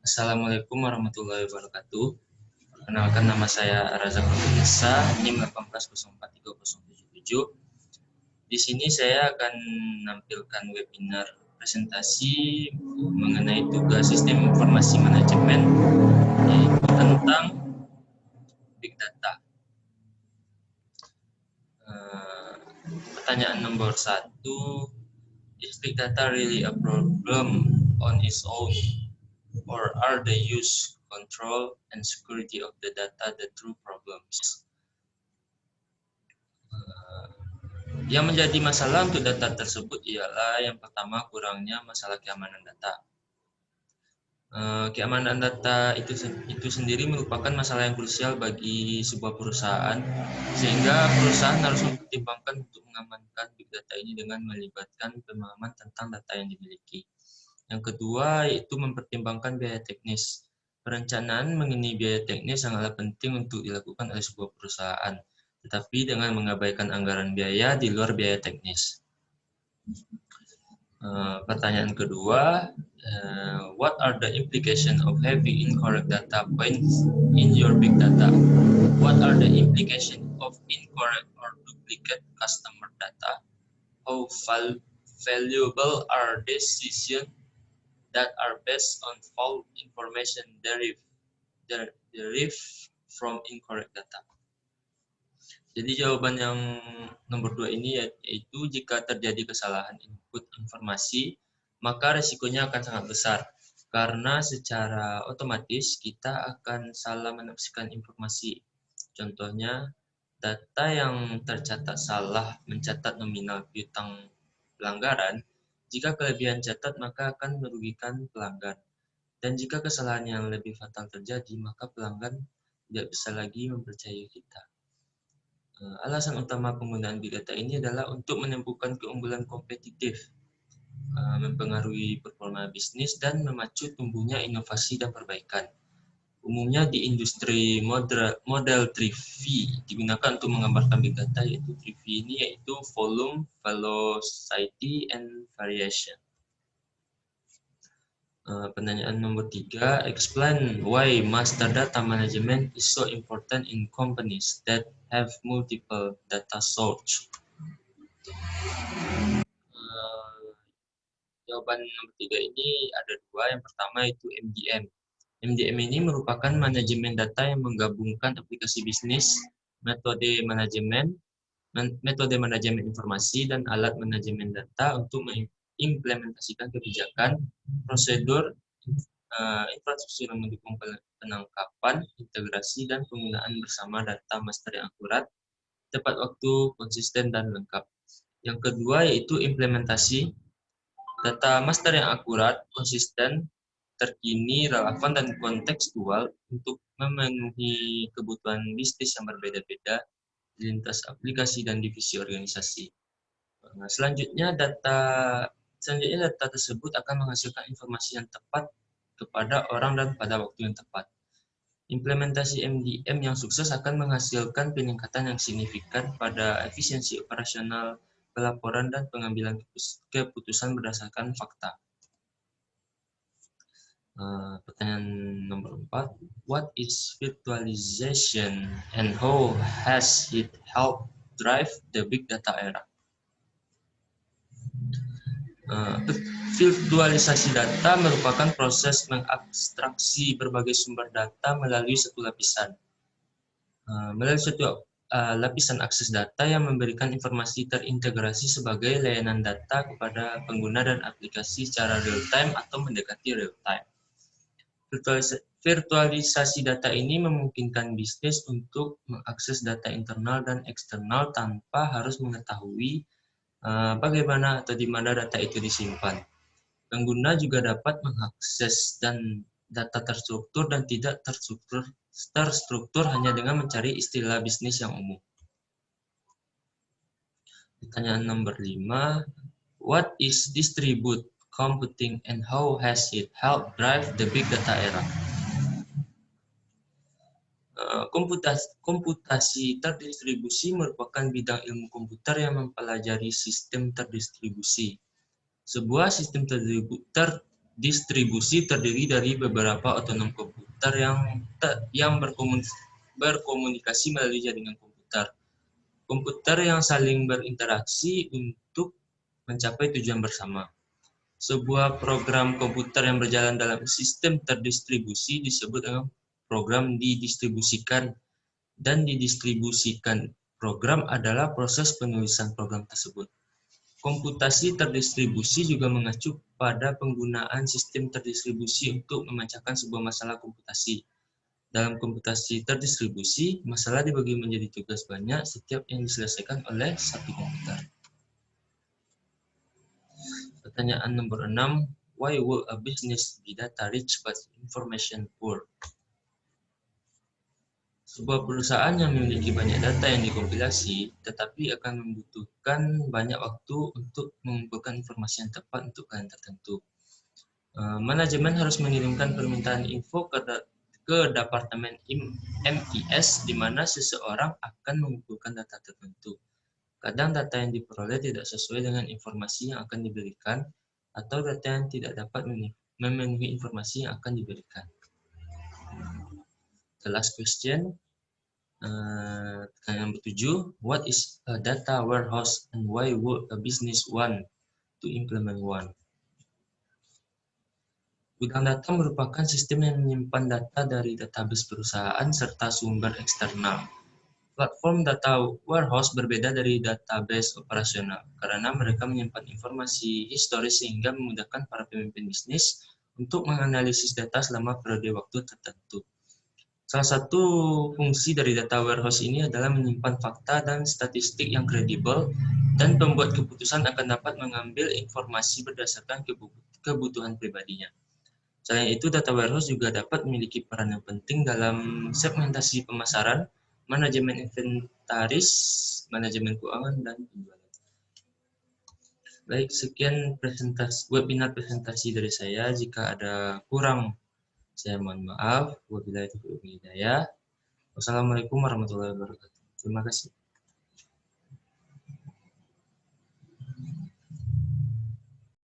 Assalamualaikum warahmatullahi wabarakatuh. Perkenalkan, nama saya Razak Nurulisa, NIM 1804377. Di sini saya akan menampilkan webinar presentasi mengenai tugas sistem informasi manajemen, yaitu tentang Big Data. Pertanyaan nomor 1, is Big Data really a problem on its own? Or are the use, control, and security of the data the true problems? Yang menjadi masalah untuk data tersebut ialah yang pertama, kurangnya masalah keamanan data. Keamanan data itu sendiri merupakan masalah yang krusial bagi sebuah perusahaan, sehingga perusahaan harus mempertimbangkan untuk mengamankan big data ini dengan melibatkan pemahaman tentang data yang dimiliki. Yang kedua, yaitu mempertimbangkan biaya teknis. Perencanaan mengenai biaya teknis sangatlah penting untuk dilakukan oleh sebuah perusahaan, tetapi dengan mengabaikan anggaran biaya di luar biaya teknis. Pertanyaan kedua, what are the implications of having incorrect data points in your big data? What are the implications of incorrect or duplicate customer data? How valuable are decisions that are based on false information derived from incorrect data? Jadi jawaban yang nomor 2 ini yaitu jika terjadi kesalahan input informasi, maka resikonya akan sangat besar. Karena secara otomatis kita akan salah menafsirkan informasi. Contohnya, data yang tercatat salah mencatat nominal piutang pelanggaran, jika kelebihan catat maka akan merugikan pelanggan. Dan jika kesalahan yang lebih fatal terjadi, maka pelanggan tidak bisa lagi mempercayai kita. Alasan utama penggunaan Big Data ini adalah untuk menemukan keunggulan kompetitif, mempengaruhi performa bisnis, dan memacu tumbuhnya inovasi dan perbaikan. Umumnya di industri model 3V digunakan untuk menggambarkan Big Data, yaitu 3V ini yaitu volume, velocity, and variation. Pertanyaan nomor 3, explain why master data management is so important in companies that have multiple data source. Jawaban nomor 3 ini ada dua. Yang pertama itu MDM. MDM ini merupakan manajemen data yang menggabungkan aplikasi bisnis, metode manajemen informasi, dan alat manajemen data untuk mengimplementasikan kebijakan, prosedur, infrastruktur yang mendukung penangkapan, integrasi, dan penggunaan bersama data master yang akurat, tepat waktu, konsisten, dan lengkap. Yang kedua yaitu implementasi. Data master yang akurat, konsisten, terkini, relevan, dan kontekstual untuk memenuhi kebutuhan bisnis yang berbeda-beda di lintas aplikasi dan divisi organisasi. Selanjutnya data tersebut akan menghasilkan informasi yang tepat kepada orang dan pada waktu yang tepat. Implementasi MDM yang sukses akan menghasilkan peningkatan yang signifikan pada efisiensi operasional, pelaporan, dan pengambilan keputusan berdasarkan fakta. Pertanyaan nomor 4, what is virtualization and how has it helped drive the big data era? Virtualisasi data merupakan proses mengabstraksi berbagai sumber data melalui satu lapisan. Lapisan akses data yang memberikan informasi terintegrasi sebagai layanan data kepada pengguna dan aplikasi secara real-time atau mendekati real-time. Virtualisasi data ini memungkinkan bisnis untuk mengakses data internal dan eksternal tanpa harus mengetahui bagaimana atau di mana data itu disimpan. Pengguna juga dapat mengakses data terstruktur dan tidak terstruktur hanya dengan mencari istilah bisnis yang umum. Pertanyaan nomor 5, what is distributed computing and how has it helped drive the big data era? Komputasi terdistribusi merupakan bidang ilmu komputer yang mempelajari sistem terdistribusi. Sebuah sistem Distribusi terdiri dari beberapa otonom komputer yang berkomunikasi melalui jaringan komputer. Komputer yang saling berinteraksi untuk mencapai tujuan bersama. Sebuah program komputer yang berjalan dalam sistem terdistribusi disebut dengan program didistribusikan, dan didistribusikan program adalah proses penulisan program tersebut. Komputasi terdistribusi juga mengacu pada penggunaan sistem terdistribusi untuk memecahkan sebuah masalah komputasi. Dalam komputasi terdistribusi, masalah dibagi menjadi tugas banyak setiap yang diselesaikan oleh satu komputer. Pertanyaan nomor 6. Why would a business be data rich but information poor? Sebuah perusahaan yang memiliki banyak data yang dikompilasi, tetapi akan membutuhkan banyak waktu untuk mengumpulkan informasi yang tepat untuk klien tertentu. Manajemen harus mengirimkan permintaan info ke Departemen MIS, di mana seseorang akan mengumpulkan data tertentu. Kadang data yang diperoleh tidak sesuai dengan informasi yang akan diberikan, atau data yang tidak dapat memenuhi informasi yang akan diberikan. The last question. Pertanyaan nomor 7. What is a data warehouse and why would a business want to implement one? Gudang data merupakan sistem yang menyimpan data dari database perusahaan serta sumber eksternal. Platform data warehouse berbeda dari database operasional karena mereka menyimpan informasi historis sehingga memudahkan para pemimpin bisnis untuk menganalisis data selama periode waktu tertentu. Salah satu fungsi dari data warehouse ini adalah menyimpan fakta dan statistik yang kredibel, dan pembuat keputusan akan dapat mengambil informasi berdasarkan kebutuhan pribadinya. Selain itu, data warehouse juga dapat memiliki peran yang penting dalam segmentasi pemasaran, manajemen inventaris, manajemen keuangan, dan penjualan. Baik, sekian webinar presentasi dari saya. Jika ada kurang, saya mohon maaf. Wabillahi taufiq wal hidayah. Wassalamualaikum warahmatullahi wabarakatuh. Terima kasih.